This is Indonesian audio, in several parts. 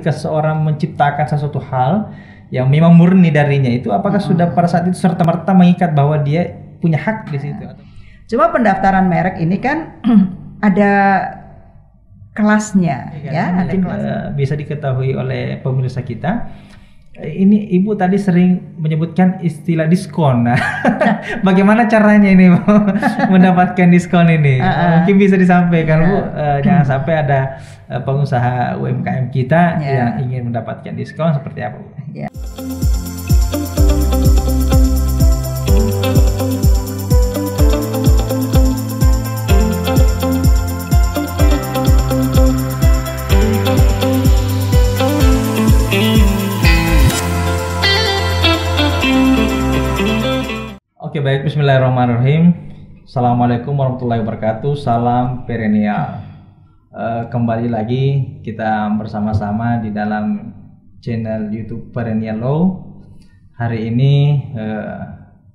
ketika seseorang menciptakan sesuatu hal yang memang murni darinya itu, apakah sudah pada saat itu serta-merta mengikat bahwa dia punya hak di situ? Cuma pendaftaran merek ini kan ada kelasnya, ya. Ada kelasnya. Bisa diketahui oleh pemirsa kita. Ini Ibu tadi sering menyebutkan istilah diskon. Nah, bagaimana caranya ini mendapatkan diskon ini? Mungkin bisa disampaikan Bu, jangan sampai ada pengusaha UMKM kita yang ingin mendapatkan diskon, seperti apa Bu? Oke, baik, bismillahirrahmanirrahim. Assalamualaikum warahmatullahi wabarakatuh. Salam perennial. Kembali lagi kita bersama-sama di dalam channel YouTube Perennial Law. Hari ini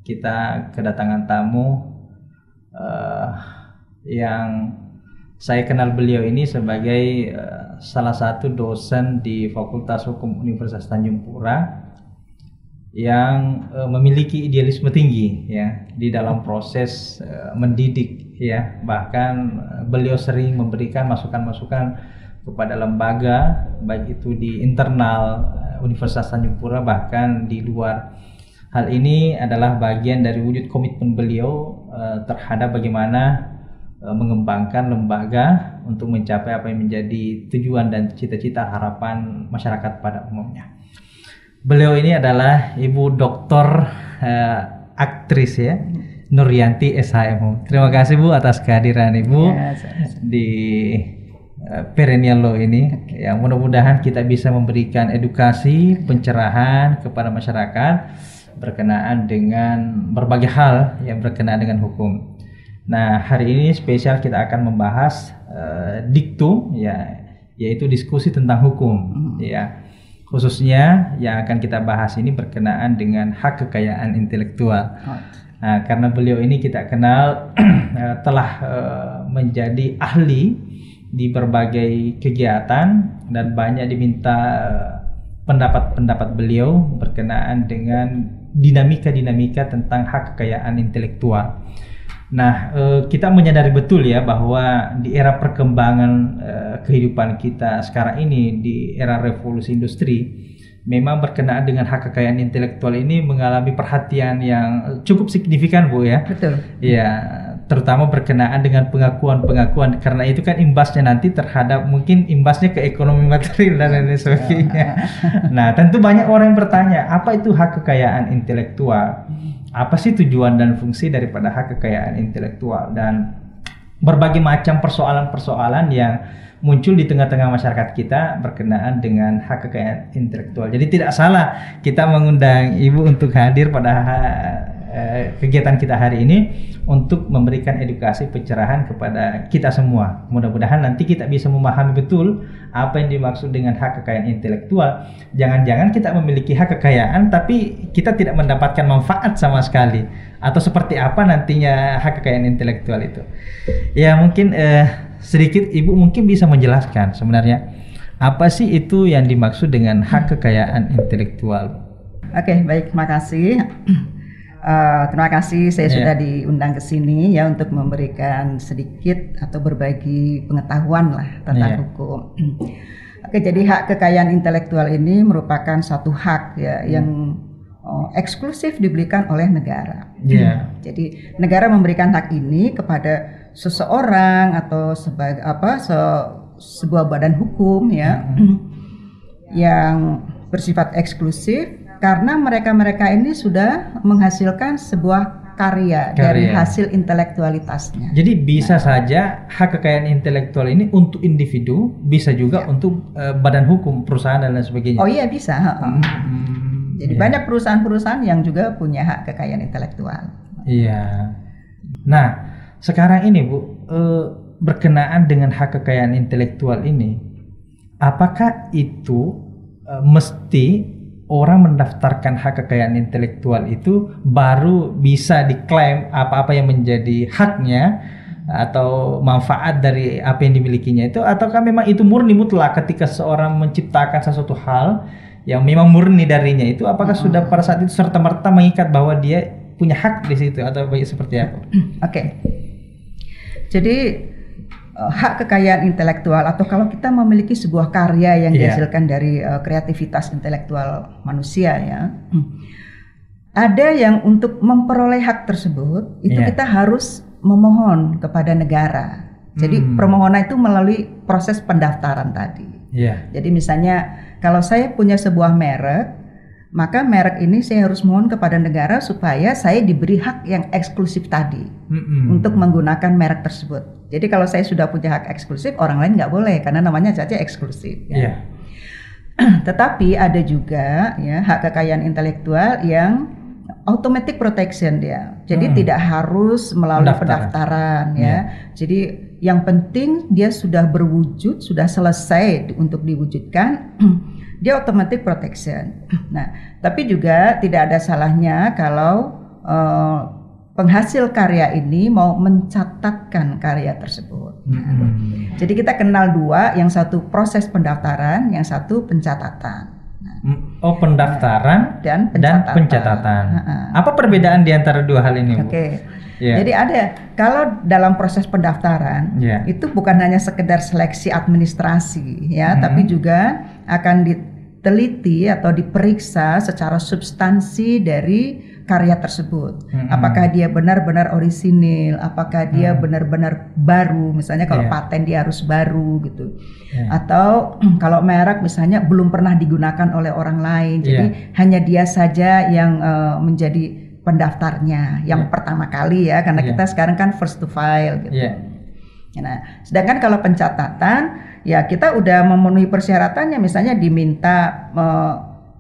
kita kedatangan tamu yang saya kenal beliau ini sebagai salah satu dosen di Fakultas Hukum Universitas Tanjung Pura yang memiliki idealisme tinggi ya di dalam proses mendidik ya. Bahkan beliau sering memberikan masukan-masukan kepada lembaga, baik itu di internal Universitas Tanjung Pura bahkan di luar. Hal ini adalah bagian dari wujud komitmen beliau terhadap bagaimana mengembangkan lembaga untuk mencapai apa yang menjadi tujuan dan cita-cita harapan masyarakat pada umumnya. Beliau ini adalah Ibu Doktor aktris ya, Nuryanti SHMU. Terima kasih Bu atas kehadiran Ibu di Perennial Law ini. Ya, mudah-mudahan kita bisa memberikan edukasi, pencerahan kepada masyarakat berkenaan dengan berbagai hal yang berkenaan dengan hukum. Nah, hari ini spesial kita akan membahas diktum ya, yaitu diskusi tentang hukum ya. Khususnya yang akan kita bahas ini berkenaan dengan hak kekayaan intelektual. Nah, karena beliau ini kita kenal telah menjadi ahli di berbagai kegiatan dan banyak diminta pendapat-pendapat beliau berkenaan dengan dinamika-dinamika tentang hak kekayaan intelektual. Nah, kita menyadari betul ya bahwa di era perkembangan kehidupan kita sekarang ini, di era revolusi industri, memang berkenaan dengan hak kekayaan intelektual ini mengalami perhatian yang cukup signifikan Bu ya. Betul. Ya, terutama berkenaan dengan pengakuan-pengakuan, karena itu kan imbasnya nanti terhadap mungkin imbasnya ke ekonomi material dan lain sebagainya. Nah, tentu banyak orang yang bertanya, apa itu hak kekayaan intelektual? Apa sih tujuan dan fungsi daripada hak kekayaan intelektual, dan berbagai macam persoalan-persoalan yang muncul di tengah-tengah masyarakat kita berkenaan dengan hak kekayaan intelektual. Jadi tidak salah kita mengundang Ibu untuk hadir pada kegiatan kita hari ini untuk memberikan edukasi pencerahan kepada kita semua. Mudah-mudahan nanti kita bisa memahami betul apa yang dimaksud dengan hak kekayaan intelektual. Jangan-jangan kita memiliki hak kekayaan tapi kita tidak mendapatkan manfaat sama sekali, atau seperti apa nantinya hak kekayaan intelektual itu. Ya, mungkin sedikit Ibu mungkin bisa menjelaskan sebenarnya apa sih itu yang dimaksud dengan hak kekayaan intelektual. Oke, baik, makasih. Terima kasih saya sudah diundang ke sini ya untuk memberikan sedikit atau berbagi pengetahuan lah tentang hukum. Oke, jadi hak kekayaan intelektual ini merupakan satu hak ya yang eksklusif diberikan oleh negara. Jadi negara memberikan hak ini kepada seseorang atau sebagai sebuah badan hukum ya yang bersifat eksklusif, karena mereka-mereka ini sudah menghasilkan sebuah karya dari hasil intelektualitasnya. Jadi bisa saja hak kekayaan intelektual ini untuk individu, bisa juga untuk badan hukum, perusahaan dan lain sebagainya. Oh iya, bisa. Jadi banyak perusahaan-perusahaan yang juga punya hak kekayaan intelektual. Iya. Nah, sekarang ini Bu, berkenaan dengan hak kekayaan intelektual ini, apakah itu mesti orang mendaftarkan hak kekayaan intelektual itu baru bisa diklaim apa-apa yang menjadi haknya, atau manfaat dari apa yang dimilikinya itu, ataukah memang itu murni mutlak ketika seorang menciptakan sesuatu hal yang memang murni darinya itu, apakah sudah pada saat itu serta-merta mengikat bahwa dia punya hak di situ atau seperti apa? Oke. Jadi hak kekayaan intelektual, atau kalau kita memiliki sebuah karya yang dihasilkan dari kreativitas intelektual manusia ya, ada yang untuk memperoleh hak tersebut itu kita harus memohon kepada negara. Jadi permohonan itu melalui proses pendaftaran tadi. Jadi misalnya kalau saya punya sebuah merek, maka merek ini saya harus mohon kepada negara supaya saya diberi hak yang eksklusif tadi untuk menggunakan merek tersebut. Jadi kalau saya sudah punya hak eksklusif, orang lain nggak boleh karena namanya saja eksklusif. Ya. Tetapi ada juga ya hak kekayaan intelektual yang automatic protection dia. Jadi tidak harus melalui pendaftaran ya. Jadi yang penting dia sudah berwujud, sudah selesai untuk diwujudkan, dia automatic protection. Nah, tapi juga tidak ada salahnya kalau penghasil karya ini mau mencatatkan karya tersebut. Jadi kita kenal dua, yang satu proses pendaftaran, yang satu pencatatan. Pendaftaran dan pencatatan. Apa perbedaan di antara dua hal ini, Bu? Jadi ada, kalau dalam proses pendaftaran itu bukan hanya sekedar seleksi administrasi ya, tapi juga akan diteliti atau diperiksa secara substansi dari karya tersebut. Apakah dia benar-benar orisinil, apakah dia benar-benar baru, misalnya kalau paten dia harus baru gitu. Atau kalau merek misalnya belum pernah digunakan oleh orang lain, jadi hanya dia saja yang menjadi pendaftarnya yang pertama kali ya, karena kita sekarang kan first to file gitu. Nah, sedangkan kalau pencatatan ya kita udah memenuhi persyaratannya, misalnya diminta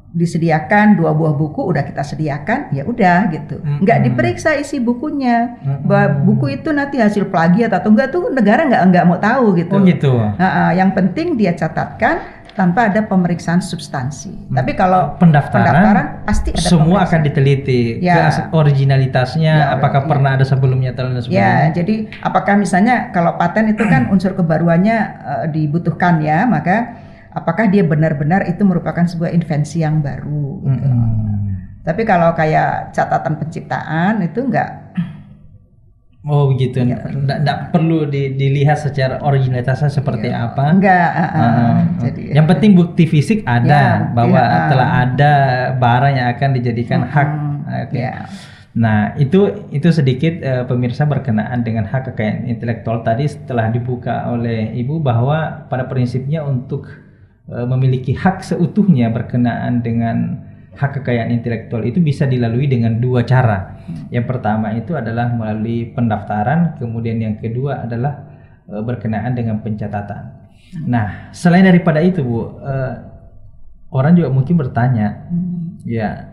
disediakan 2 buah buku, udah kita sediakan, ya udah gitu. Nggak diperiksa isi bukunya, bahwa buku itu nanti hasil plagiat atau enggak tuh negara nggak mau tahu gitu. Yang penting dia catatkan tanpa ada pemeriksaan substansi. Tapi kalau pendaftaran pasti ada semua akan diteliti, originalitasnya, apakah pernah ada sebelumnya dan sebagainya. Jadi apakah misalnya kalau paten itu kan unsur kebaruannya dibutuhkan ya, maka apakah dia benar-benar itu merupakan sebuah invensi yang baru gitu. Tapi kalau kayak catatan penciptaan itu enggak. Oh begitu, enggak perlu dilihat secara originalitasnya seperti apa. Enggak. Jadi, yang penting bukti fisik ada, bahwa telah ada barang yang akan dijadikan hak. Nah itu sedikit pemirsa berkenaan dengan hak kekayaan intelektual tadi, setelah dibuka oleh Ibu bahwa pada prinsipnya untuk memiliki hak seutuhnya berkenaan dengan hak kekayaan intelektual itu bisa dilalui dengan 2 cara. Yang pertama itu adalah melalui pendaftaran, kemudian yang kedua adalah berkenaan dengan pencatatan. Nah, selain daripada itu, Bu, orang juga mungkin bertanya, ya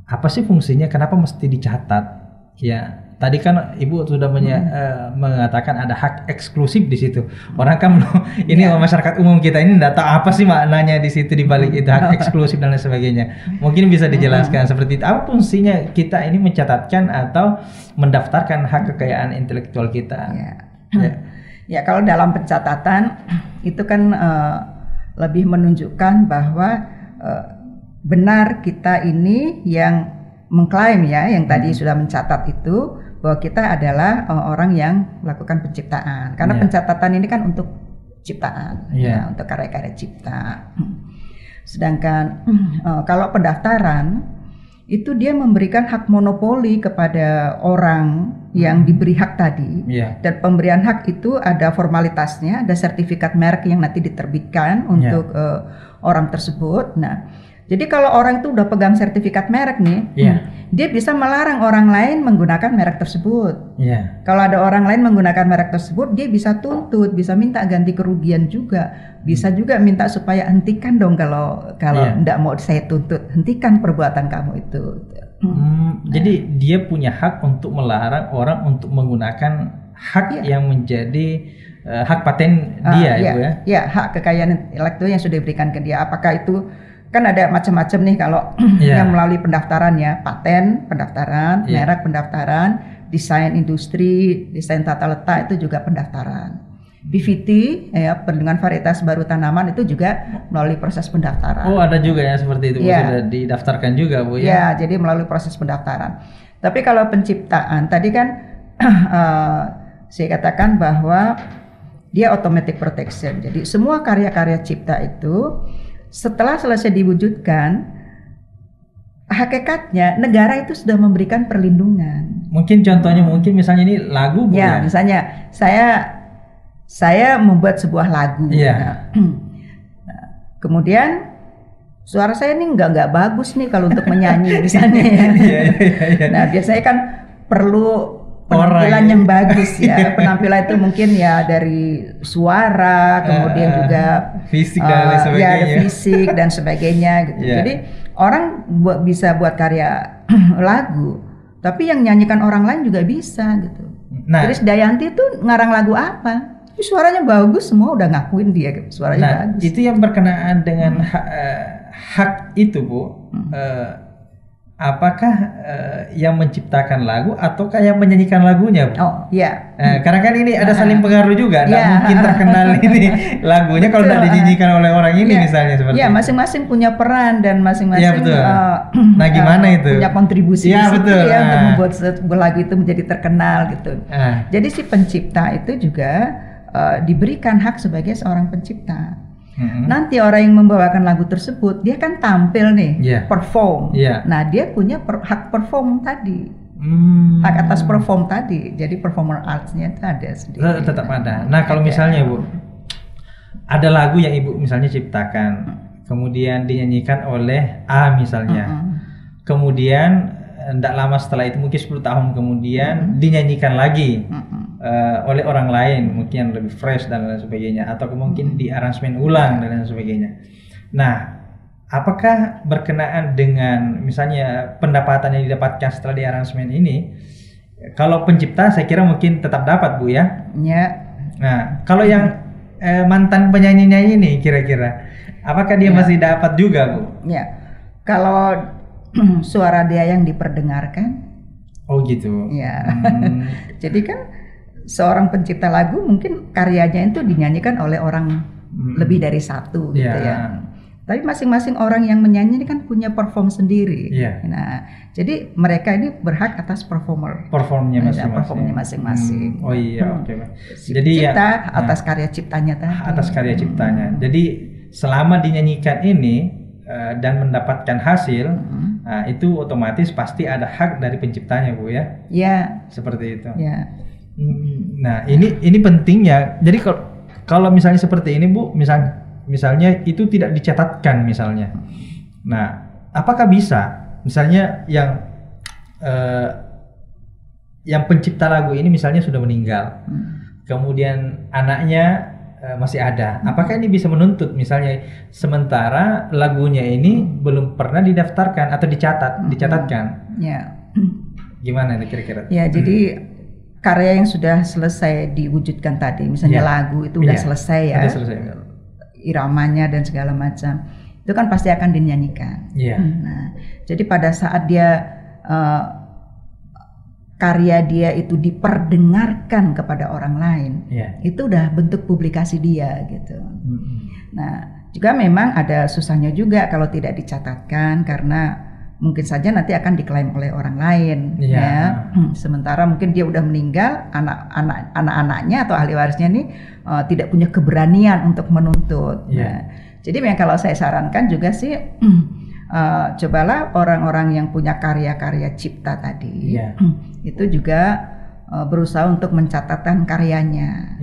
apa sih fungsinya? Kenapa mesti dicatat? Ya. Tadi kan Ibu sudah mengatakan ada hak eksklusif di situ. Orang kan ini masyarakat umum kita ini tidak tahu apa sih maknanya di situ, di balik itu hak eksklusif dan lain sebagainya. Mungkin bisa dijelaskan seperti itu. Apa fungsinya kita ini mencatatkan atau mendaftarkan hak kekayaan intelektual kita? Ya, kalau dalam pencatatan itu kan lebih menunjukkan bahwa benar kita ini yang mengklaim ya, yang tadi sudah mencatat itu, bahwa kita adalah orang yang melakukan penciptaan. Karena pencatatan ini kan untuk ciptaan, untuk karya-karya cipta. Sedangkan kalau pendaftaran itu dia memberikan hak monopoli kepada orang yang diberi hak tadi. Dan pemberian hak itu ada formalitasnya, ada sertifikat merek yang nanti diterbitkan untuk orang tersebut. Nah, jadi kalau orang itu udah pegang sertifikat merek nih, dia bisa melarang orang lain menggunakan merek tersebut. Kalau ada orang lain menggunakan merek tersebut, dia bisa tuntut, bisa minta ganti kerugian juga, bisa juga minta supaya hentikan dong kalau enggak mau saya tuntut, hentikan perbuatan kamu itu. Jadi dia punya hak untuk melarang orang untuk menggunakan hak yang menjadi hak paten dia, Ibu ya? Ya, hak kekayaan intelektual yang sudah diberikan ke dia. Apakah itu kan ada macam-macam nih kalau yang melalui pendaftaran ya, paten pendaftaran, merek pendaftaran, desain industri, desain tata letak itu juga pendaftaran. PVT ya, perlindungan varietas baru tanaman itu juga melalui proses pendaftaran. Oh, ada juga ya seperti itu, Bu, Ya. sudah didaftarkan juga, Bu ya. Ya, jadi melalui proses pendaftaran. Tapi kalau penciptaan tadi kan saya katakan bahwa dia automatic protection. Jadi semua karya-karya cipta itu setelah selesai diwujudkan, hakikatnya negara itu sudah memberikan perlindungan. Mungkin contohnya misalnya ini lagu, Bu Ya, ya. misalnya saya membuat sebuah lagu. Iya. Nah, kemudian suara saya ini nggak bagus nih kalau untuk menyanyi misalnya ya. Iya. Nah, biasanya kan perlu penampilan yang bagus ya. Penampilan itu mungkin ya dari suara, kemudian juga fisik dan lain sebagainya. Ya, ada fisik dan sebagainya gitu. Yeah. Jadi orang bisa buat karya lagu, tapi yang nyanyikan orang lain juga bisa gitu. Nah, Chris Dayanti tuh ngarang lagu apa? Suaranya bagus, semua udah ngakuin dia suaranya bagus. Itu yang berkenaan dengan hak itu, Bu. Apakah yang menciptakan lagu ataukah yang menyanyikan lagunya, Bu? Oh, iya. Karena kan ini ada saling pengaruh juga. Nggak mungkin terkenal ini lagunya kalau tidak dinyanyikan oleh orang ini misalnya seperti. Iya, masing-masing punya peran dan masing-masing Iya, betul. Nah, gimana itu? Punya kontribusi Iya, di situ betul. ya untuk membuat sebuah lagu itu menjadi terkenal gitu. Jadi si pencipta itu juga diberikan hak sebagai seorang pencipta. Nanti orang yang membawakan lagu tersebut dia kan tampil nih, perform. Nah, dia punya hak perform tadi, hak atas perform tadi. Jadi performer arts-nya itu ada sendiri. Tetap ada. Nah, kalau misalnya, Bu, ada lagu yang Ibu misalnya ciptakan, kemudian dinyanyikan oleh A misalnya, kemudian tidak lama setelah itu mungkin 10 tahun kemudian dinyanyikan lagi oleh orang lain, mungkin lebih fresh dan lain sebagainya, atau mungkin di aransemen ulang dan lain sebagainya. Nah, apakah berkenaan dengan misalnya pendapatan yang didapatkan setelah di aransemen ini? Kalau pencipta saya kira mungkin tetap dapat, Bu ya. Ya. Nah, kalau yang mantan penyanyinya ini kira-kira apakah dia masih dapat juga, Bu? Ya. Kalau suara dia yang diperdengarkan. Oh gitu. Ya. Jadi kan seorang pencipta lagu mungkin karyanya itu dinyanyikan oleh orang lebih dari satu gitu ya. Tapi masing-masing orang yang menyanyi ini kan punya perform sendiri. Nah, jadi mereka ini berhak atas performnya masing-masing. Oh iya, oke. Jadi cipta atas karya ciptanya tadi. Atas karya ciptanya. Jadi selama dinyanyikan ini dan mendapatkan hasil, itu otomatis pasti ada hak dari penciptanya, Bu ya. Iya. Seperti itu. Ya. Nah, ini pentingnya. Jadi kalau misalnya seperti ini, Bu, misalnya itu tidak dicatatkan misalnya. Nah, apakah bisa misalnya yang pencipta lagu ini misalnya sudah meninggal, kemudian anaknya masih ada, apakah ini bisa menuntut misalnya sementara lagunya ini belum pernah didaftarkan atau dicatatkan? Ya. Gimana itu kira-kira? Ya, jadi karya yang sudah selesai diwujudkan tadi, misalnya lagu itu udah selesai ya, iramanya dan segala macam, itu kan pasti akan dinyanyikan. Nah, jadi pada saat dia karya dia itu diperdengarkan kepada orang lain, itu udah bentuk publikasi dia gitu. Nah, juga memang ada susahnya juga kalau tidak dicatatkan karena mungkin saja nanti akan diklaim oleh orang lain, ya. Sementara mungkin dia udah meninggal, anak-anaknya atau ahli warisnya nih tidak punya keberanian untuk menuntut. Nah, jadi memang kalau saya sarankan juga sih, cobalah orang-orang yang punya karya-karya cipta tadi, itu juga berusaha untuk mencatatkan karyanya.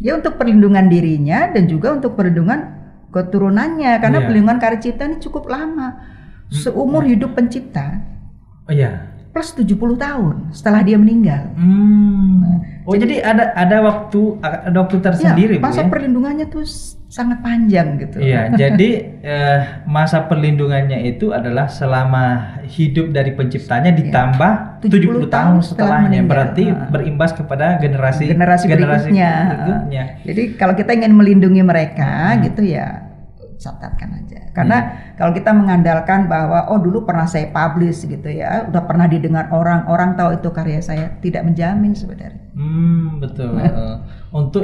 Ya, untuk perlindungan dirinya dan juga untuk perlindungan keturunannya, karena perlindungan karya cipta ini cukup lama. Seumur hidup pencipta, plus 70 tahun setelah dia meninggal. Jadi ada waktu tersendiri, masa Bu, ya? perlindungannya tuh sangat panjang gitu. Jadi masa perlindungannya itu adalah selama hidup dari penciptanya ditambah 70 tahun setelahnya, berarti berimbas kepada generasi berikutnya. Jadi kalau kita ingin melindungi mereka gitu ya, catatkan aja. Karena kalau kita mengandalkan bahwa oh dulu pernah saya publish gitu ya, udah pernah didengar orang tahu itu karya saya, tidak menjamin sebenarnya. Betul. Untuk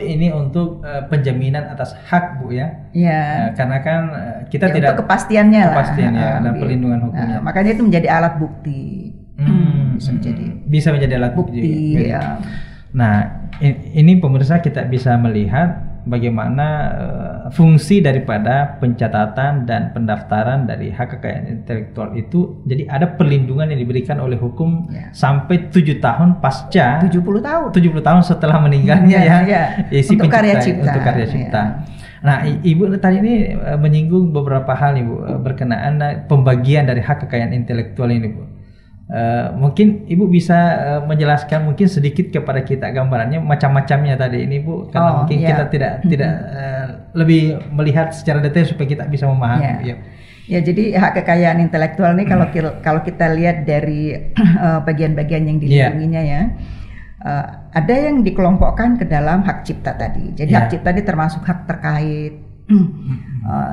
penjaminan atas hak Bu ya. Iya. Karena kan kita ya, tidak untuk kepastiannya dan perlindungan hukumnya. Makanya itu menjadi alat bukti. Bisa menjadi alat bukti. Ya. Nah, ini pemirsa kita bisa melihat bagaimana fungsi daripada pencatatan dan pendaftaran dari hak kekayaan intelektual itu. Jadi ada perlindungan yang diberikan oleh hukum sampai 7 tahun pasca 70 tahun setelah meninggalnya untuk karya cipta. Untuk karya cipta. Nah, Ibu tadi ini menyinggung beberapa hal nih Bu, berkenaan pembagian dari hak kekayaan intelektual ini Bu. Mungkin Ibu bisa menjelaskan mungkin sedikit kepada kita gambarannya macam-macamnya tadi ini Bu, karena mungkin kita tidak lebih melihat secara detail supaya kita bisa memahami. Ya, jadi hak kekayaan intelektual ini kalau kita lihat dari bagian-bagian yang dilindunginya ya, ada yang dikelompokkan ke dalam hak cipta tadi. Jadi hak cipta ini termasuk hak terkait.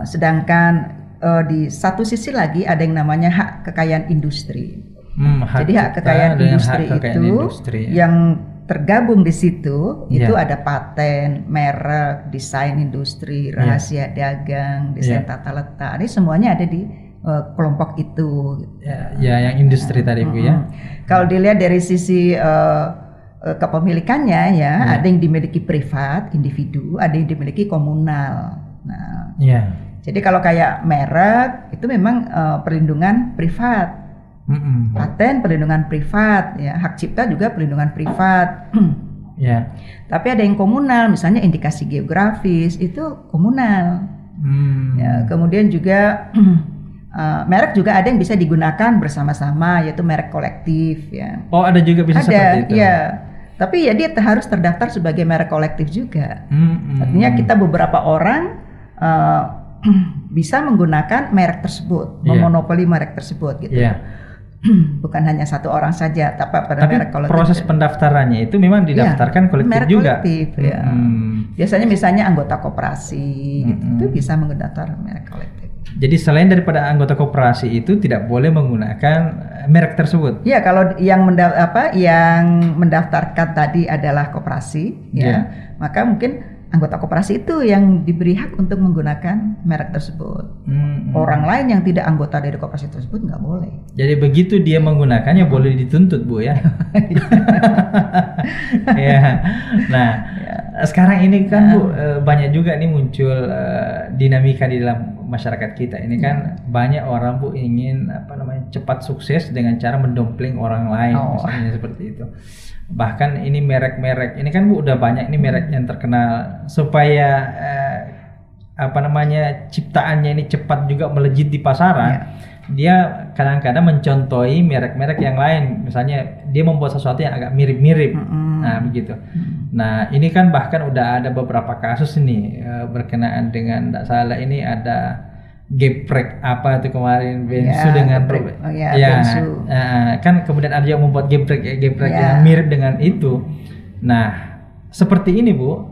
Sedangkan di satu sisi lagi ada yang namanya hak kekayaan industri. Jadi hak kekayaan industri yang tergabung di situ itu ada paten, merek, desain industri, rahasia dagang, desain tata letak. Ini semuanya ada di kelompok itu. Yang industri tadi Bu ya. Kalau dilihat dari sisi kepemilikannya ada yang dimiliki privat, individu, ada yang dimiliki komunal. Nah, jadi kalau kayak merek itu memang perlindungan privat. Paten perlindungan privat, hak cipta juga perlindungan privat. Tapi ada yang komunal, misalnya indikasi geografis itu komunal. Kemudian juga merek juga ada yang bisa digunakan bersama-sama, yaitu merek kolektif. Oh, ada juga bisa seperti itu. Tapi dia harus terdaftar sebagai merek kolektif juga. Artinya kita beberapa orang bisa menggunakan merek tersebut, memonopoli merek tersebut gitu. Bukan hanya satu orang saja, tapi merek kolektif. Proses pendaftarannya itu memang didaftarkan kolektif merek juga. Kolektif, biasanya misalnya anggota koperasi gitu, itu bisa menggunakan merek kolektif. Jadi selain daripada anggota koperasi itu tidak boleh menggunakan merek tersebut. Ya, kalau yang mendaftarkan tadi adalah koperasi, maka mungkin anggota koperasi itu yang diberi hak untuk menggunakan merek tersebut. Orang lain yang tidak anggota dari koperasi tersebut nggak boleh. Jadi begitu dia menggunakannya boleh dituntut Bu ya. Nah, sekarang ini kan Bu banyak juga nih muncul dinamika di dalam masyarakat kita. Ini kan banyak orang Bu ingin cepat sukses dengan cara mendompleng orang lain, misalnya seperti itu. Bahkan ini merek-merek ini kan Bu udah banyak ini merek yang terkenal, supaya ciptaannya ini cepat juga melejit di pasaran. Dia kadang-kadang mencontohi merek-merek yang lain, misalnya dia membuat sesuatu yang agak mirip-mirip. Nah begitu. Nah ini kan bahkan udah ada beberapa kasus ini berkenaan dengan, tidak salah ini ada geprek apa itu kemarin, bensu dengan bensu. Kan kemudian ada yang membuat geprek yang mirip dengan itu. Nah seperti ini Bu,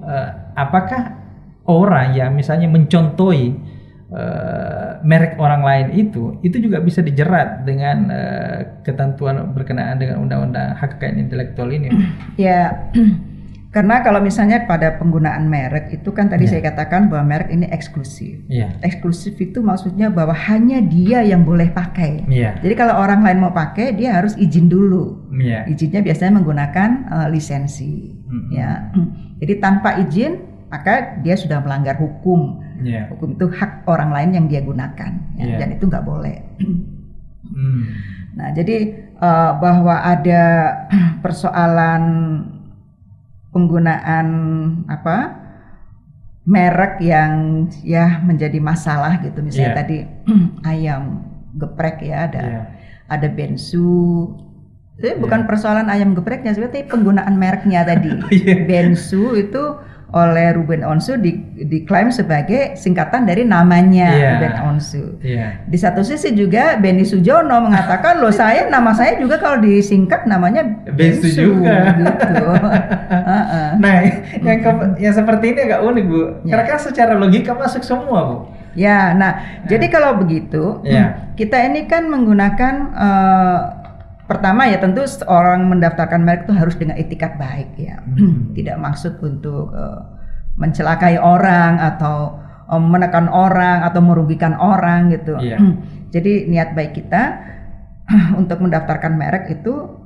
apakah orang yang misalnya mencontohi merek orang lain itu juga bisa dijerat dengan ketentuan berkenaan dengan undang-undang hak kekayaan intelektual ini? Karena kalau misalnya pada penggunaan merek itu kan tadi saya katakan bahwa merek ini eksklusif. Eksklusif itu maksudnya bahwa hanya dia yang boleh pakai. Jadi kalau orang lain mau pakai dia harus izin dulu. Izinnya biasanya menggunakan lisensi. Jadi tanpa izin maka dia sudah melanggar hukum. Hukum itu hak orang lain yang dia gunakan, dan itu nggak boleh. Nah jadi bahwa ada persoalan penggunaan merek yang menjadi masalah gitu, misalnya tadi ayam geprek ada bensu. Bukan persoalan ayam gepreknya sebenarnya, penggunaan mereknya tadi. Bensu itu oleh Ruben Onsu diklaim sebagai singkatan dari namanya Ruben Onsu. Di satu sisi juga Benny Sujono mengatakan loh nama saya juga kalau disingkat namanya Bensu juga. Gitu. Nah yang seperti ini agak unik Bu. Karena kan secara logika masuk semua Bu. Ya, nah jadi kalau begitu kita ini kan menggunakan pertama ya tentu orang mendaftarkan merek itu harus dengan etikat baik ya, tidak maksud untuk mencelakai orang atau menekan orang atau merugikan orang gitu. Jadi niat baik kita untuk mendaftarkan merek itu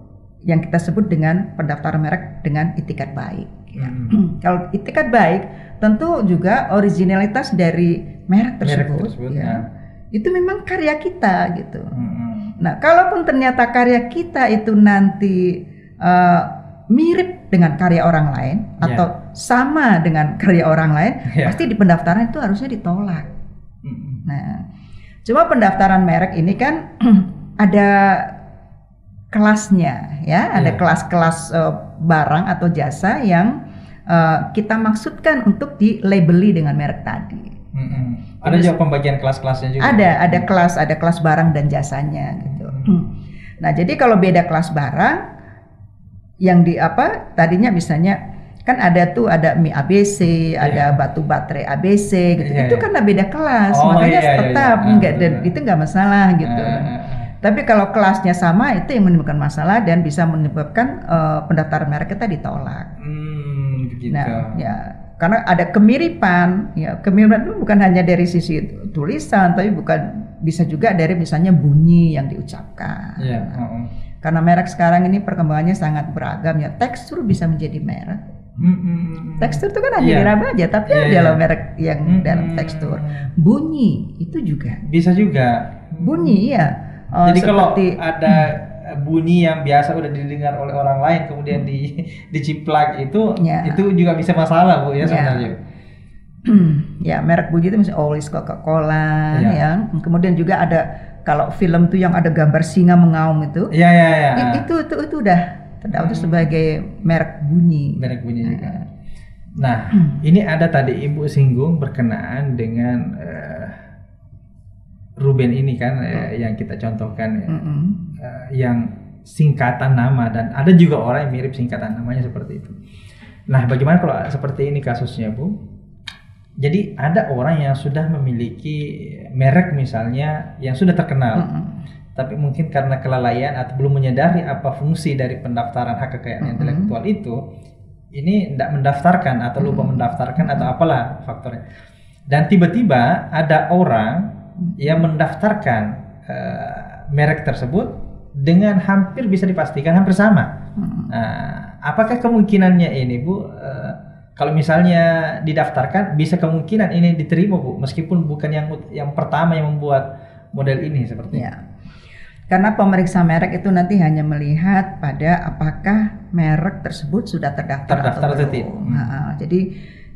yang kita sebut dengan pendaftaran merek dengan etikat baik. Ya. Kalau etikat baik tentu juga originalitas dari merek tersebut ya. Itu memang karya kita gitu. Nah, kalaupun ternyata karya kita itu nanti mirip dengan karya orang lain atau sama dengan karya orang lain, pasti di pendaftaran itu harusnya ditolak. Nah, cuma pendaftaran merek ini kan ada kelasnya ya, ada kelas-kelas barang atau jasa yang kita maksudkan untuk dilabeli dengan merek tadi. Ada juga pembagian kelas-kelasnya juga. Ada kelas barang dan jasanya gitu. Nah, jadi kalau beda kelas barang yang di tadinya misalnya kan ada mie ABC, ada batu baterai ABC gitu. Itu karena beda kelas, makanya tetap itu nggak masalah gitu. Tapi kalau kelasnya sama itu yang menimbulkan masalah dan bisa menyebabkan pendaftaran merek kita ditolak. Begitu. Nah, ya karena ada kemiripan, ya kemiripan itu bukan hanya dari sisi tulisan, tapi bisa juga dari misalnya bunyi yang diucapkan. Karena merek sekarang ini perkembangannya sangat beragam ya, tekstur bisa menjadi merek. Tekstur itu kan hanya diraba aja, tapi ada loh merek yang dalam tekstur. Bunyi itu juga. Bisa juga. Bunyi ya. Jadi kalau ada bunyi yang biasa udah didengar oleh orang lain kemudian diciplak itu juga bisa masalah Bu ya sebenarnya. Ya merek bunyi itu misalnya Always Coca-Cola ya. Kemudian juga ada kalau film tuh yang ada gambar singa mengaum itu. Itu udah terdaftar sebagai merek bunyi. Merek bunyi juga. Nah, ini ada tadi Ibu singgung berkenaan dengan Ruben ini kan yang kita contohkan yang singkatan nama, dan ada juga orang yang mirip singkatan namanya seperti itu. Nah, bagaimana kalau seperti ini kasusnya Bu? Jadi ada orang yang sudah memiliki merek misalnya yang sudah terkenal, tapi mungkin karena kelalaian atau belum menyadari apa fungsi dari pendaftaran hak kekayaan intelektual itu, ini tidak mendaftarkan atau lupa mendaftarkan atau apalah faktornya. Dan tiba-tiba ada orang yang mendaftarkan merek tersebut dengan hampir bisa dipastikan hampir sama. Nah, apakah kemungkinannya ini Bu? Kalau misalnya didaftarkan, bisa kemungkinan ini diterima Bu, meskipun bukan yang pertama yang membuat model ini seperti ini. Karena pemeriksa merek itu nanti hanya melihat pada apakah merek tersebut sudah terdaftar atau belum. Jadi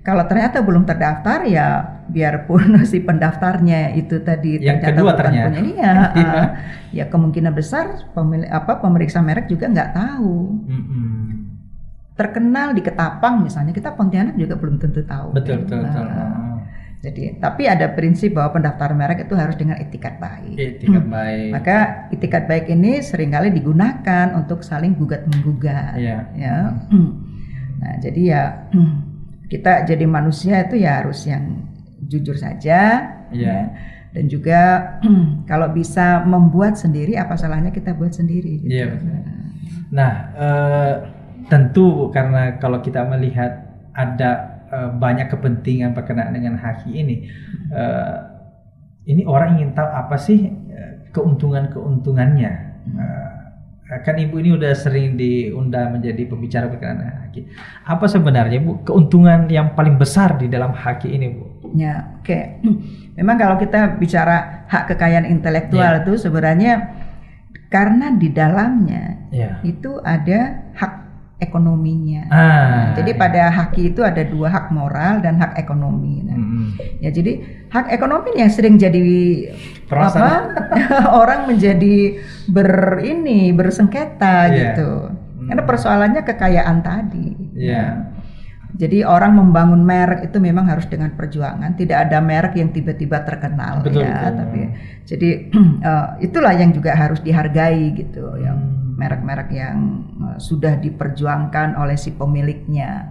kalau ternyata belum terdaftar ya biarpun si pendaftarnya itu tadi yang kedua ternyata ini ya kemungkinan besar pemeriksa merek juga nggak tahu. Terkenal di Ketapang misalnya, kita Pontianak juga belum tentu tahu. Betul. Jadi tapi ada prinsip bahwa pendaftaran merek itu harus dengan etikat baik. Maka etikat baik ini seringkali digunakan untuk saling gugat menggugat. Nah jadi ya kita jadi manusia itu ya harus yang jujur saja. Dan juga kalau bisa membuat sendiri, apa salahnya kita buat sendiri gitu. Nah tentu karena kalau kita melihat ada banyak kepentingan berkenaan dengan haki ini orang ingin tahu apa sih keuntungannya. Kan Ibu ini udah sering diundang menjadi pembicara berkenaan dengan haki. Apa sebenarnya Bu keuntungan yang paling besar di dalam haki ini Bu? Memang kalau kita bicara hak kekayaan intelektual itu sebenarnya karena di dalamnya itu ada hak ekonominya. Jadi pada haki itu ada dua, hak moral dan hak ekonomi. Ya jadi hak ekonomi yang sering jadi orang menjadi bersengketa gitu. Karena persoalannya kekayaan tadi. Jadi orang membangun merek itu memang harus dengan perjuangan. Tidak ada merek yang tiba-tiba terkenal. Betul. Tapi jadi itulah yang juga harus dihargai gitu. Yang merek-merek yang sudah diperjuangkan oleh si pemiliknya.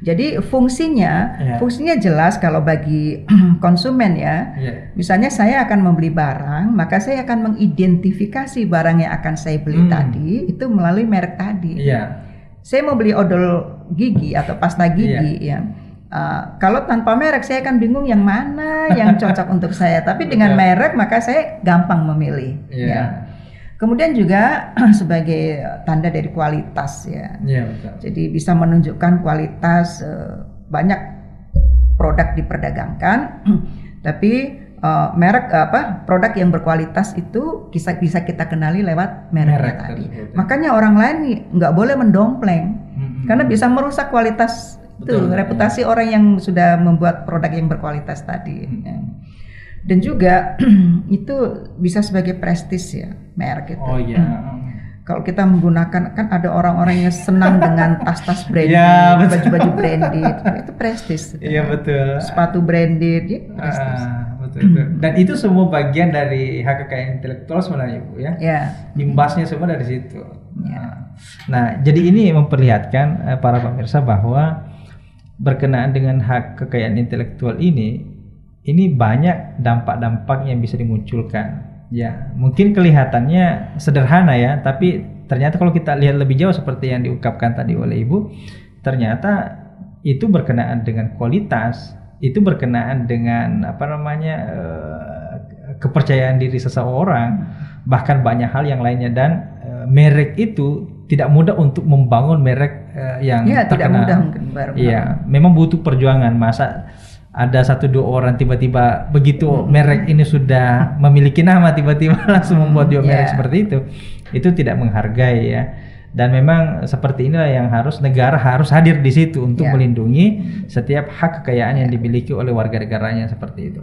Jadi fungsinya jelas kalau bagi konsumen ya. Misalnya saya akan membeli barang, maka saya akan mengidentifikasi barang yang akan saya beli tadi itu melalui merek tadi. Saya mau beli odol gigi atau pasta gigi ya. Kalau tanpa merek saya akan bingung yang mana yang cocok untuk saya. Tapi dengan merek maka saya gampang memilih. Ya. Kemudian juga sebagai tanda dari kualitas ya. Betul. Jadi bisa menunjukkan kualitas banyak produk diperdagangkan, tapi merek produk yang berkualitas itu bisa kita kenali lewat mereknya tadi. Makanya orang lain nggak boleh mendompleng karena bisa merusak kualitas reputasi orang yang sudah membuat produk yang berkualitas tadi. Dan juga itu bisa sebagai prestis ya merek itu. Kalau kita menggunakan, kan ada orang-orang yang senang dengan tas-tas branded, baju-baju branded, itu prestis. Betul. Sepatu branded, ya prestis. Betul. Dan itu semua bagian dari hak kekayaan intelektual sebenarnya Bu ya. Imbasnya semua dari situ. Nah, jadi ini memperlihatkan para pemirsa bahwa berkenaan dengan hak kekayaan intelektual ini banyak dampak-dampak yang bisa dimunculkan. Ya, mungkin kelihatannya sederhana ya, tapi ternyata kalau kita lihat lebih jauh seperti yang diungkapkan tadi oleh Ibu, ternyata itu berkenaan dengan kualitas, itu berkenaan dengan kepercayaan diri seseorang, bahkan banyak hal yang lainnya. Dan merek itu tidak mudah untuk membangun merek yang terkenal. Tidak mudah mungkin baru. Memang butuh perjuangan. Masa ada 1-2 orang tiba-tiba begitu merek ini sudah memiliki nama tiba-tiba langsung membuat merek seperti itu tidak menghargai ya. Dan memang seperti inilah yang negara harus hadir di situ untuk melindungi setiap hak kekayaan yang dimiliki oleh warga negaranya seperti itu.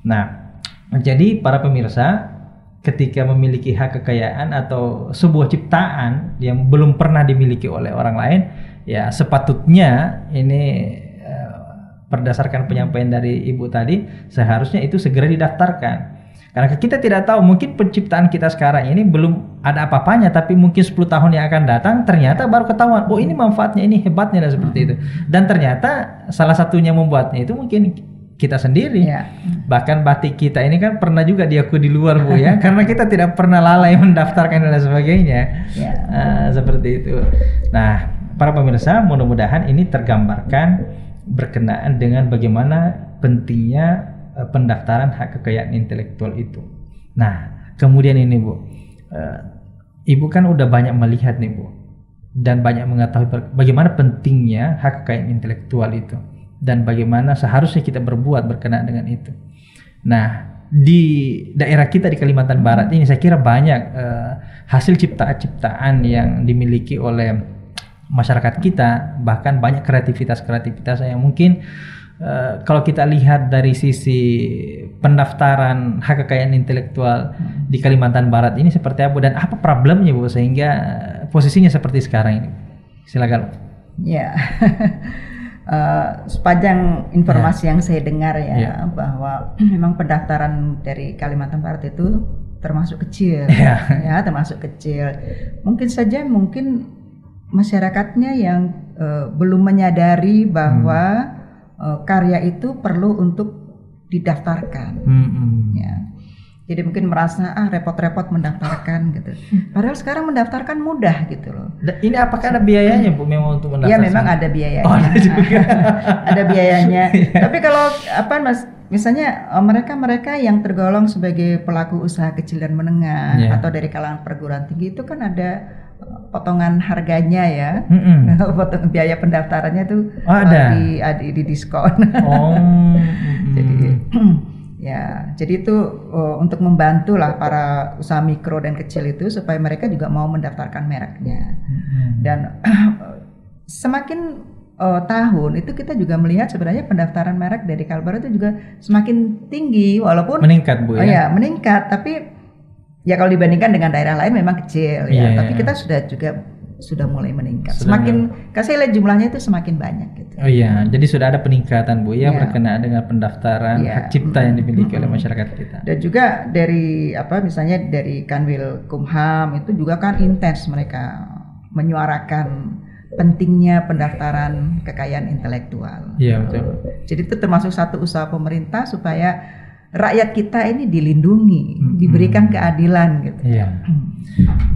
Nah, jadi para pemirsa, ketika memiliki hak kekayaan atau sebuah ciptaan yang belum pernah dimiliki oleh orang lain, ya sepatutnya ini berdasarkan penyampaian dari Ibu tadi, seharusnya itu segera didaftarkan. Karena kita tidak tahu, mungkin penciptaan kita sekarang ini belum ada apa-apanya, tapi mungkin 10 tahun yang akan datang ternyata baru ketahuan, ini manfaatnya, ini hebatnya, dan seperti itu. Dan ternyata salah satunya membuatnya itu mungkin kita sendiri. Bahkan batik kita ini kan pernah juga diakui di luar Bu ya, karena kita tidak pernah lalai mendaftarkan dan sebagainya. Seperti itu. Nah, para pemirsa, mudah-mudahan ini tergambarkan berkenaan dengan bagaimana pentingnya pendaftaran hak kekayaan intelektual itu. Nah, kemudian ini Bu, Ibu kan udah banyak melihat nih Bu, dan banyak mengetahui bagaimana pentingnya hak kekayaan intelektual itu, dan bagaimana seharusnya kita berbuat berkenaan dengan itu. Nah, di daerah kita di Kalimantan Barat ini saya kira banyak hasil ciptaan-ciptaan yang dimiliki oleh masyarakat kita, bahkan banyak kreativitas yang mungkin kalau kita lihat dari sisi pendaftaran hak kekayaan intelektual di Kalimantan Barat ini seperti apa dan apa problemnya Bu sehingga posisinya seperti sekarang ini. Silakan. Sepanjang informasi yang saya dengar bahwa memang pendaftaran dari Kalimantan Barat itu termasuk kecil, termasuk kecil. Mungkin masyarakatnya yang belum menyadari bahwa karya itu perlu untuk didaftarkan. Jadi mungkin merasa repot-repot mendaftarkan gitu. Padahal sekarang mendaftarkan mudah gitu loh. Ini apakah ada biayanya Bu memang untuk mendaftar? Ya memang ada biayanya. Ada juga. Ada biayanya. Tapi kalau misalnya mereka yang tergolong sebagai pelaku usaha kecil dan menengah atau dari kalangan perguruan tinggi itu kan ada potongan harganya ya, potong biaya pendaftarannya itu di diskon. Jadi itu untuk membantu lah para usaha mikro dan kecil itu supaya mereka juga mau mendaftarkan mereknya. Dan semakin tahun itu kita juga melihat sebenarnya pendaftaran merek dari Kalbar itu juga semakin tinggi walaupun meningkat Bu ya. Meningkat, tapi ya kalau dibandingkan dengan daerah lain memang kecil tapi kita sudah mulai meningkat. Saya lihat jumlahnya itu semakin banyak gitu. Jadi sudah ada peningkatan Bu ya berkenaan dengan pendaftaran hak cipta yang dimiliki oleh masyarakat kita. Dan juga dari misalnya dari Kanwil Kumham itu juga kan intens mereka menyuarakan pentingnya pendaftaran kekayaan intelektual. Iya, betul. Jadi itu termasuk satu usaha pemerintah supaya rakyat kita ini dilindungi, diberikan keadilan gitu. Iya.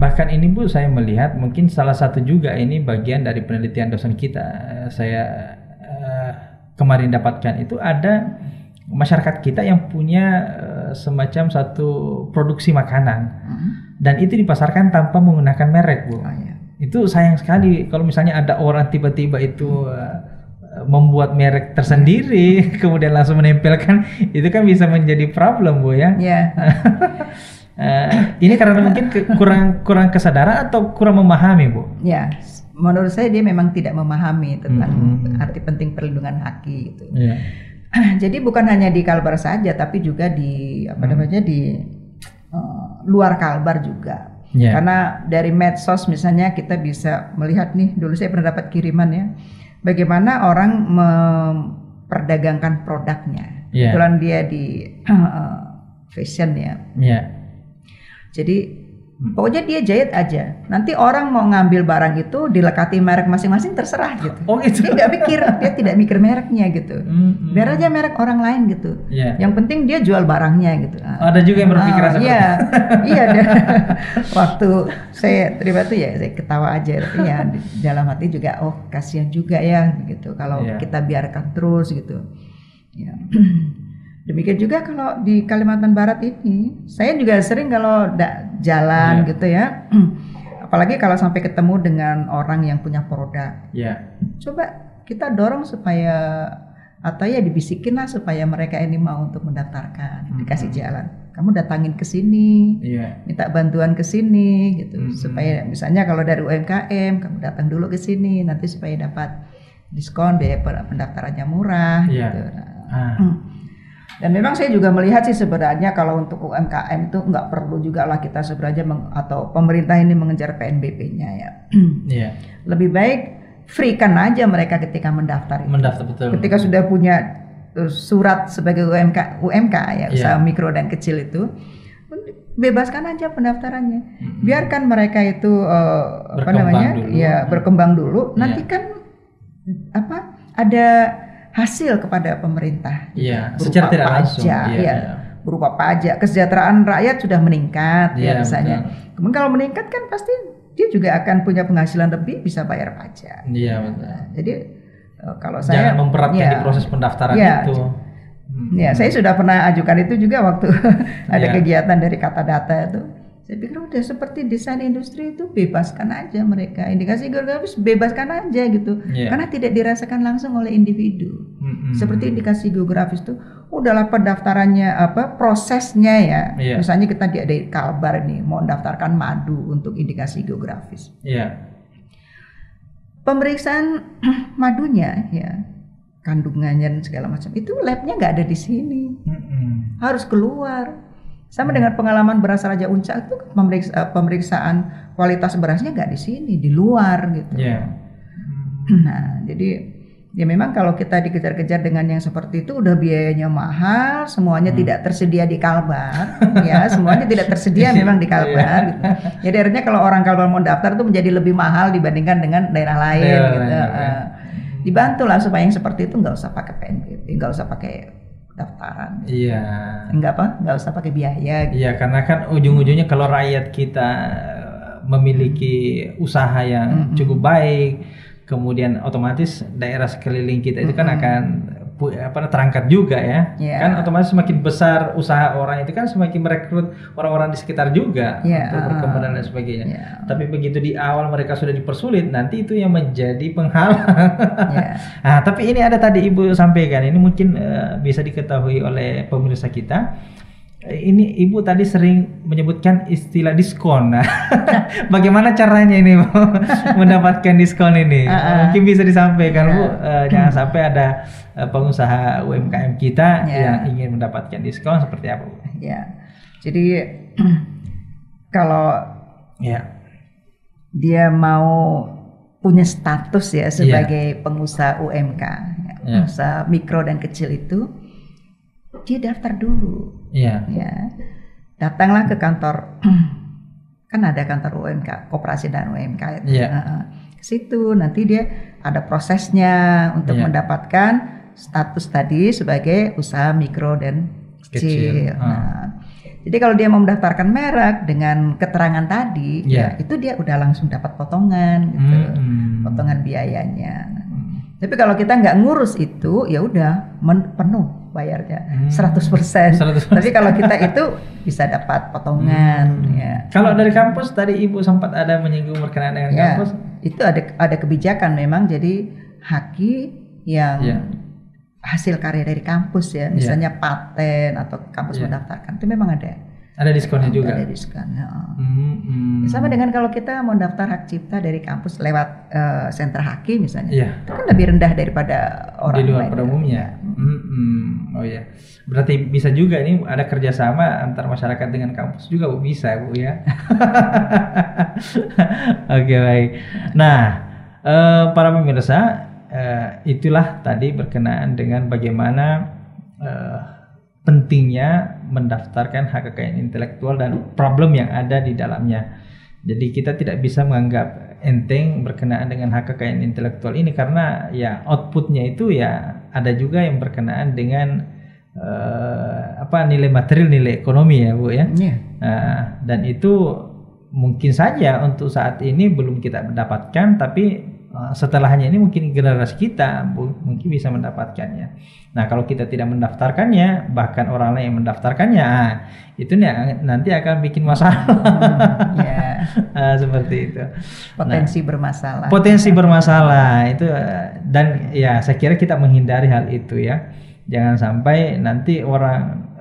Bahkan ini Bu, saya melihat mungkin salah satu juga ini bagian dari penelitian dosen kita. Saya kemarin dapatkan itu ada masyarakat kita yang punya semacam satu produksi makanan dan itu dipasarkan tanpa menggunakan merek, Bu. Itu sayang sekali kalau misalnya ada orang tiba-tiba itu membuat merek tersendiri kemudian langsung menempelkan, itu kan bisa menjadi problem, Bu, ya. Ini karena mungkin kurang kesadaran atau kurang memahami, Bu? Ya, menurut saya dia memang tidak memahami tentang arti penting perlindungan hak gitu. Jadi bukan hanya di Kalbar saja, tapi juga di di luar Kalbar juga. Karena dari medsos misalnya kita bisa melihat nih, dulu saya pernah dapat kiriman ya, bagaimana orang memperdagangkan produknya. Kebetulan dia di fashion ya. Jadi pokoknya dia jahit aja. Nanti orang mau ngambil barang itu dilekati merek masing-masing terserah gitu. Oh gitu. Dia tidak mikir mereknya gitu. Biar aja merek orang lain gitu. Yang penting dia jual barangnya gitu. Ada juga yang berpikiran seperti itu. Iya. Waktu saya terima itu ya saya ketawa aja. Ya dalam hati juga kasihan juga ya gitu. Kalau kita biarkan terus gitu. Ya. Demikian juga kalau di Kalimantan Barat ini, saya juga sering kalau jalan gitu ya, apalagi kalau sampai ketemu dengan orang yang punya produk, coba kita dorong supaya atau ya dibisikin lah supaya mereka ini mau untuk mendaftarkan, dikasih jalan. Kamu datangin ke sini, minta bantuan ke sini gitu, supaya misalnya kalau dari UMKM kamu datang dulu ke sini, nanti supaya dapat diskon biaya pendaftarannya murah. Gitu. Dan memang saya juga melihat sih sebenarnya kalau untuk UMKM itu nggak perlu juga lah kita sebenarnya atau pemerintah ini mengejar PNBP-nya ya. Lebih baik free-kan aja mereka ketika mendaftar. Betul. Ketika sudah punya surat sebagai UMK ya, usaha mikro dan kecil itu, bebaskan aja pendaftarannya. Biarkan mereka itu berkembang dulu. Nanti kan ada hasil kepada pemerintah, secara tidak langsung, berupa pajak, kesejahteraan rakyat sudah meningkat, misalnya. Kemudian kalau meningkat kan pasti dia juga akan punya penghasilan lebih, bisa bayar pajak. Jadi kalau saya jangan memperatkan di proses pendaftaran itu. Saya sudah pernah ajukan itu juga waktu ada kegiatan dari Kata Data itu. Saya pikir udah seperti desain industri itu bebaskan aja mereka, indikasi geografis bebaskan aja gitu, karena tidak dirasakan langsung oleh individu. Seperti indikasi geografis itu udahlah pendaftarannya prosesnya ya. Misalnya kita di Kalbar nih mau mendaftarkan madu untuk indikasi geografis. Pemeriksaan madunya kandungannya dan segala macam itu labnya nggak ada di sini, harus keluar. Sama dengan pengalaman beras Raja Uncak itu pemeriksaan kualitas berasnya nggak di sini, di luar gitu. Nah, jadi ya memang kalau kita dikejar-kejar dengan yang seperti itu udah biayanya mahal, semuanya tidak tersedia di Kalbar, ya semuanya tidak tersedia memang di Kalbar. Gitu. Jadi akhirnya kalau orang Kalbar mau daftar itu menjadi lebih mahal dibandingkan dengan daerah lain. Gitu. Dibantulah supaya yang seperti itu nggak usah pakai PNBP, nggak usah pakai daftaran. Nggak usah pakai biaya. Gitu. Karena kan ujung-ujungnya kalau rakyat kita memiliki usaha yang cukup baik, kemudian otomatis daerah sekeliling kita itu kan akan terangkat juga ya. Kan otomatis semakin besar usaha orang itu kan semakin merekrut orang-orang di sekitar juga untuk berkembang dan sebagainya. Tapi begitu di awal mereka sudah dipersulit, nanti itu yang menjadi penghalang. Nah, tapi ini ada tadi Ibu sampaikan, ini mungkin bisa diketahui oleh pemirsa kita. Ini Ibu tadi sering menyebutkan istilah diskon. Nah, bagaimana caranya ini Bu mendapatkan diskon ini? Mungkin bisa disampaikan Bu, jangan sampai ada pengusaha UMKM kita yang ingin mendapatkan diskon seperti apa Bu? Jadi kalau dia mau punya status ya sebagai pengusaha UMK, usaha mikro dan kecil itu, dia daftar dulu. Datanglah ke kantor, kan ada kantor UMK, koperasi dan UMK itu. ke situ. Nanti dia ada prosesnya untuk mendapatkan status tadi sebagai usaha mikro dan kecil. Nah, jadi kalau dia mau mendaftarkan merek dengan keterangan tadi, ya itu dia udah langsung dapat potongan gitu, potongan biayanya. Tapi kalau kita nggak ngurus itu, ya udah penuh bayarnya 100%. Tapi kalau kita itu bisa dapat potongan. Ya. Kalau dari kampus tadi Ibu sempat ada menyinggung berkenaan dengan kampus, itu ada kebijakan memang. Jadi haki yang hasil karya dari kampus ya, misalnya paten atau kampus mendaftarkan itu memang ada diskonnya juga. Ada diskonnya. Sama dengan kalau kita mau daftar hak cipta dari kampus lewat sentra haki misalnya, itu kan lebih rendah daripada orang di luar pada umumnya. Oh ya, berarti bisa juga ini ada kerjasama antar masyarakat dengan kampus juga Bu, bisa Bu ya. Oke, baik. Nah, para pemirsa, itulah tadi berkenaan dengan bagaimana pentingnya mendaftarkan hak kekayaan intelektual dan problem yang ada di dalamnya. Jadi kita tidak bisa menganggap enteng berkenaan dengan hak kekayaan intelektual ini, karena ya outputnya itu ya ada juga yang berkenaan dengan nilai material, nilai ekonomi ya Bu ya. Dan itu mungkin saja untuk saat ini belum kita mendapatkan, tapi setelahnya ini mungkin generasi kita mungkin bisa mendapatkannya. Nah, kalau kita tidak mendaftarkannya, bahkan orang lain yang mendaftarkannya, itu nanti akan bikin masalah. Seperti itu. Potensi bermasalah itu, dan ya saya kira kita menghindari hal itu ya. Jangan sampai nanti orang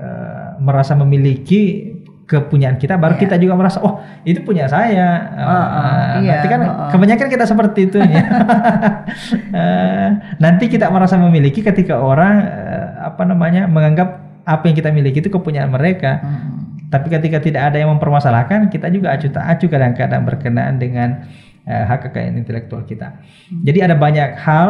merasa memiliki kepunyaan kita, baru kita juga merasa oh itu punya saya. Nanti kan kebanyakan kita seperti itu ya. Nanti kita merasa memiliki ketika orang menganggap apa yang kita miliki itu kepunyaan mereka. Tapi ketika tidak ada yang mempermasalahkan, kita juga acuh tak acuh kadang-kadang berkenaan dengan hak kekayaan intelektual kita. Jadi ada banyak hal.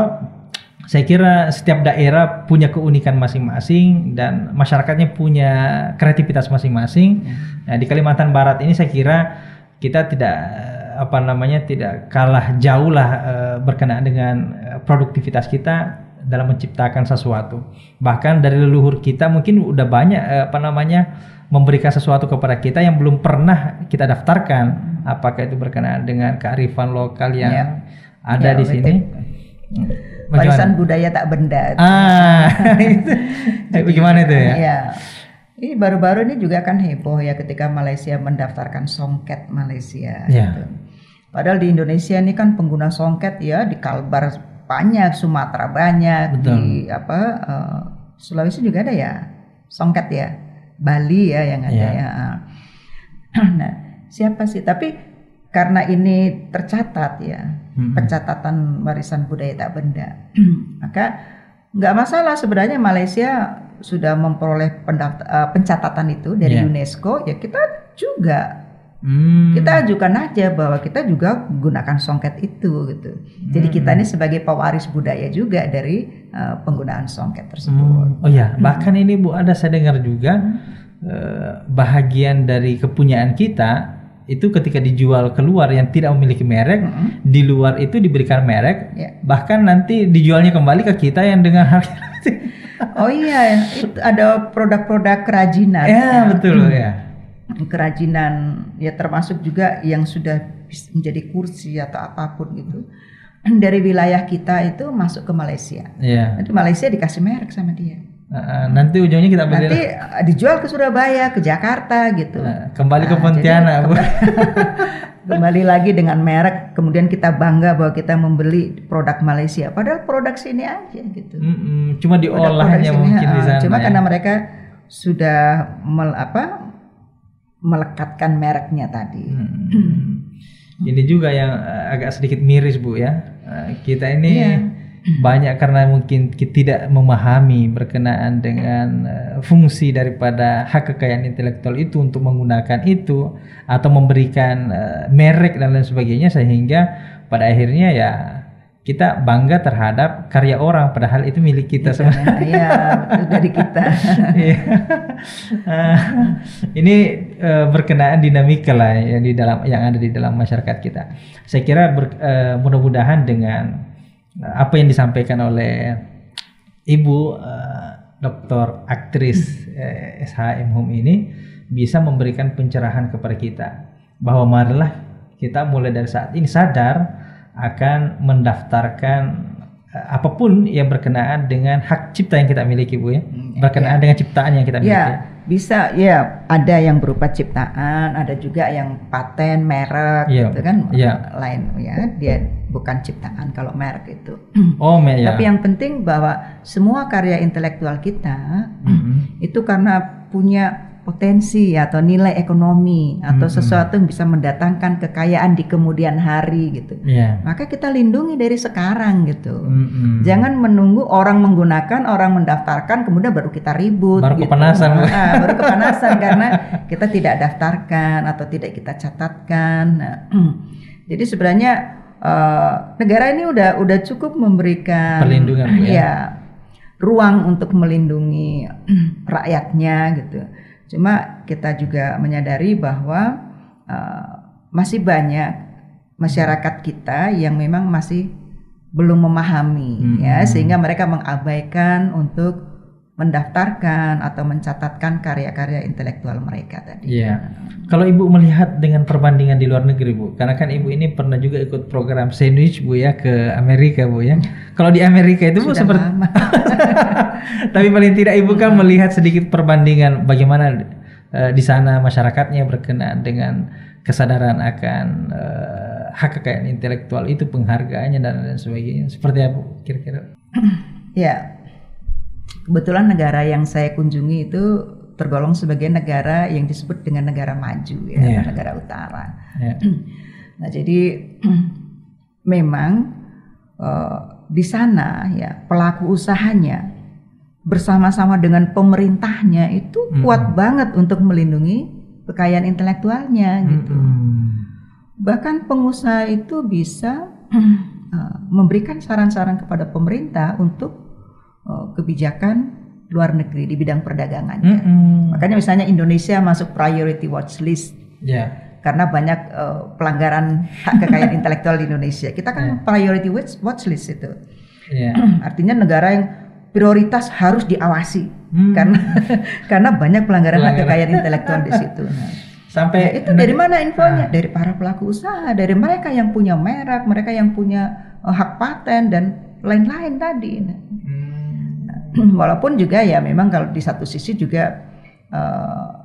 Saya kira setiap daerah punya keunikan masing-masing dan masyarakatnya punya kreativitas masing-masing. Nah, di Kalimantan Barat ini saya kira kita tidak tidak kalah jauh lah berkenaan dengan produktivitas kita dalam menciptakan sesuatu. Bahkan dari leluhur kita mungkin udah banyak memberikan sesuatu kepada kita yang belum pernah kita daftarkan. Apakah itu berkenaan dengan kearifan lokal yang ada di sini? Warisan budaya tak benda. Itu gimana itu ya? Iya. Ini baru-baru ini juga kan heboh ya ketika Malaysia mendaftarkan songket Malaysia. Gitu. Padahal di Indonesia ini kan pengguna songket ya, di Kalbar banyak, Sumatera banyak, di Sulawesi juga ada ya songket ya, Bali ya yang ada ya. Nah, siapa sih? Tapi karena ini tercatat ya, pencatatan warisan budaya tak benda, maka nggak masalah sebenarnya Malaysia sudah memperoleh pencatatan itu dari UNESCO, ya kita juga kita ajukan aja bahwa kita juga gunakan songket itu gitu. Jadi kita ini sebagai pewaris budaya juga dari penggunaan songket tersebut. Oh ya, bahkan ini Bu, ada saya dengar juga bahagian dari kepunyaan kita itu ketika dijual keluar yang tidak memiliki merek, di luar itu diberikan merek, bahkan nanti dijualnya kembali ke kita yang dengan harga. Oh iya, itu ada produk-produk kerajinan. Betul ya. Kerajinan ya, termasuk juga yang sudah menjadi kursi atau apapun gitu. Dari wilayah kita itu masuk ke Malaysia. Nanti Malaysia dikasih merek sama dia. Nanti ujungnya kita beli, nanti dijual ke Surabaya, ke Jakarta gitu. Kembali ke Pontianak. Kembali lagi dengan merek, kemudian kita bangga bahwa kita membeli produk Malaysia. Padahal produk sini aja gitu. Cuma diolahnya mungkin di sana. Cuma karena mereka sudah melekatkan mereknya tadi. Ini juga yang agak sedikit miris Bu ya. Kita ini banyak karena mungkin tidak memahami berkenaan dengan fungsi daripada hak kekayaan intelektual itu untuk menggunakan itu atau memberikan merek dan lain sebagainya, sehingga pada akhirnya ya kita bangga terhadap karya orang padahal itu milik kita sebenarnya. Iya, betul, dari kita. Iya. Ini berkenaan dinamika lah yang yang ada di dalam masyarakat kita. Saya kira mudah-mudahan dengan apa yang disampaikan oleh Ibu Dr. Aktris SHM Hum ini bisa memberikan pencerahan kepada kita bahwa marilah kita mulai dari saat ini sadar akan mendaftarkan apapun yang berkenaan dengan hak cipta yang kita miliki, Bu ya. Berkenaan dengan ciptaan yang kita miliki. Ya, bisa ya, ada yang berupa ciptaan, ada juga yang paten, merek gitu kan. Lain ya, dia bukan ciptaan kalau merek itu. Tapi yang penting bahwa semua karya intelektual kita itu karena punya potensi atau nilai ekonomi atau sesuatu yang bisa mendatangkan kekayaan di kemudian hari gitu. Maka kita lindungi dari sekarang gitu. Jangan menunggu orang menggunakan, orang mendaftarkan kemudian baru kita ribut. Baru gitu. kepanasan. Baru kepanasan karena kita tidak daftarkan atau tidak kita catatkan. Jadi sebenarnya negara ini udah cukup memberikan perlindungan, ruang untuk melindungi rakyatnya gitu. Cuma kita juga menyadari bahwa masih banyak masyarakat kita yang memang masih belum memahami ya, sehingga mereka mengabaikan untuk mendaftarkan atau mencatatkan karya-karya intelektual mereka tadi. Iya. Kalau Ibu melihat dengan perbandingan di luar negeri, Bu, karena kan Ibu ini pernah juga ikut program sandwich, Bu ya, ke Amerika, Bu ya. Kalau di Amerika itu Bu seperti tapi paling tidak Ibu kan melihat sedikit perbandingan bagaimana di sana masyarakatnya berkenaan dengan kesadaran akan hak kekayaan intelektual itu, penghargaannya dan sebagainya. Seperti apa kira-kira? Ya. Kebetulan negara yang saya kunjungi itu tergolong sebagai negara yang disebut dengan negara maju ya, negara utara. Nah, jadi memang di sana ya pelaku usahanya bersama-sama dengan pemerintahnya itu kuat banget untuk melindungi kekayaan intelektualnya gitu. Bahkan pengusaha itu bisa memberikan saran-saran kepada pemerintah untuk kebijakan luar negeri di bidang perdagangannya. Makanya misalnya Indonesia masuk priority watch list. Karena banyak pelanggaran hak kekayaan intelektual di Indonesia. Kita kan priority watch list itu. Artinya negara yang prioritas harus diawasi karena banyak pelanggaran hak kekayaan intelektual di situ. Sampai itu dari mana infonya? Dari para pelaku usaha, dari mereka yang punya merek, mereka yang punya hak paten dan lain-lain tadi. Walaupun juga ya memang kalau di satu sisi juga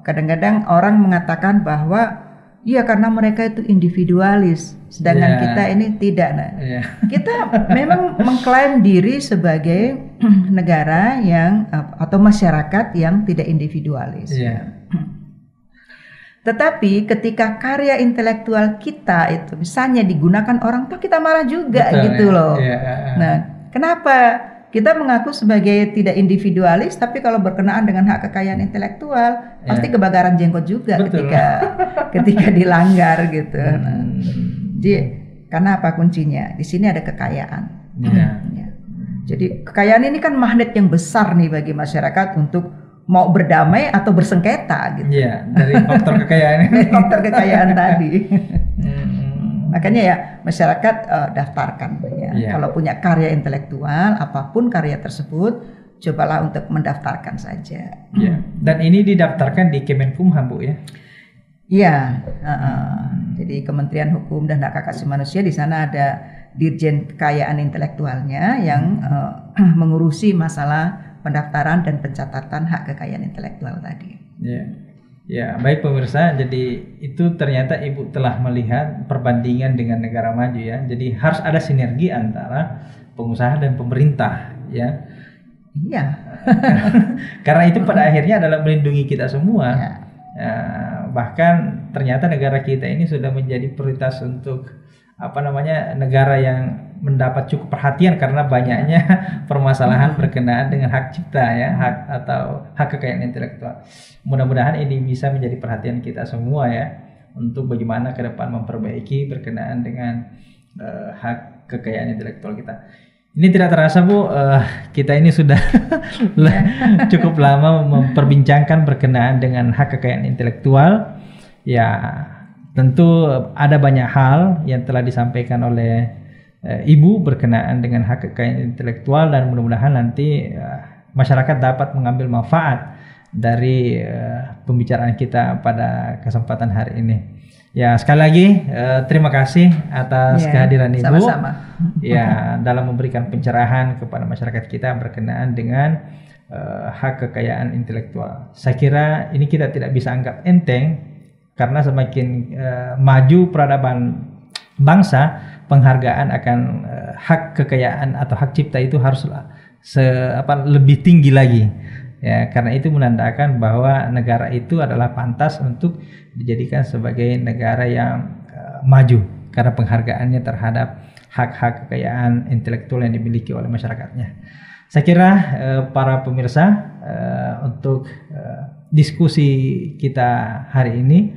kadang-kadang orang mengatakan bahwa ya karena mereka itu individualis, sedangkan kita ini tidak. Kita memang mengklaim diri sebagai negara yang atau masyarakat yang tidak individualis. Tetapi ketika karya intelektual kita itu misalnya digunakan orang tuh kita marah juga. Betul, gitu loh. Nah, kenapa? Kita mengaku sebagai tidak individualis, tapi kalau berkenaan dengan hak kekayaan intelektual, pasti kebakaran jenggot juga ketika dilanggar gitu. Jadi karena apa kuncinya? Di sini ada kekayaan. Jadi kekayaan ini kan magnet yang besar nih bagi masyarakat untuk mau berdamai atau bersengketa gitu. Dari faktor kekayaan. Faktor kekayaan tadi. Makanya ya masyarakat daftarkan ya. Kalau punya karya intelektual apapun karya tersebut, cobalah untuk mendaftarkan saja. Dan ini didaftarkan di Kemenkumham, Bu ya? Iya. Jadi Kementerian Hukum dan Hak Asasi Manusia, di sana ada Dirjen Kekayaan Intelektualnya yang mengurusi masalah pendaftaran dan pencatatan hak kekayaan intelektual tadi. Ya, baik pemirsa, jadi itu ternyata Ibu telah melihat perbandingan dengan negara maju ya. Jadi harus ada sinergi antara pengusaha dan pemerintah ya. Karena itu pada akhirnya adalah melindungi kita semua. Bahkan ternyata negara kita ini sudah menjadi prioritas untuk negara yang mendapat cukup perhatian karena banyaknya permasalahan berkenaan dengan hak cipta ya, hak atau hak kekayaan intelektual. Mudah-mudahan ini bisa menjadi perhatian kita semua ya, untuk bagaimana ke depan memperbaiki berkenaan dengan hak kekayaan intelektual kita. Ini tidak terasa Bu, kita ini sudah cukup lama memperbincangkan berkenaan dengan hak kekayaan intelektual. Ya, tentu ada banyak hal yang telah disampaikan oleh Ibu berkenaan dengan hak kekayaan intelektual, dan mudah-mudahan nanti masyarakat dapat mengambil manfaat dari pembicaraan kita pada kesempatan hari ini. Ya, sekali lagi terima kasih atas kehadiran Ibu. Sama-sama. Ya, dalam memberikan pencerahan kepada masyarakat kita berkenaan dengan hak kekayaan intelektual. Saya kira ini kita tidak bisa anggap enteng, karena semakin maju peradaban bangsa, penghargaan akan hak kekayaan atau hak cipta itu harus lebih tinggi lagi. Ya, karena itu menandakan bahwa negara itu adalah pantas untuk dijadikan sebagai negara yang maju, karena penghargaannya terhadap hak-hak kekayaan intelektual yang dimiliki oleh masyarakatnya. Saya kira para pemirsa, untuk diskusi kita hari ini,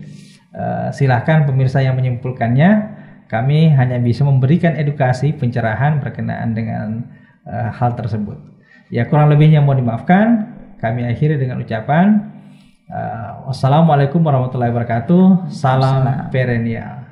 silahkan pemirsa yang menyimpulkannya. Kami hanya bisa memberikan edukasi, pencerahan berkenaan dengan hal tersebut. Ya, kurang lebihnya mohon dimaafkan. Kami akhiri dengan ucapan wassalamualaikum warahmatullahi wabarakatuh. Salam perennial.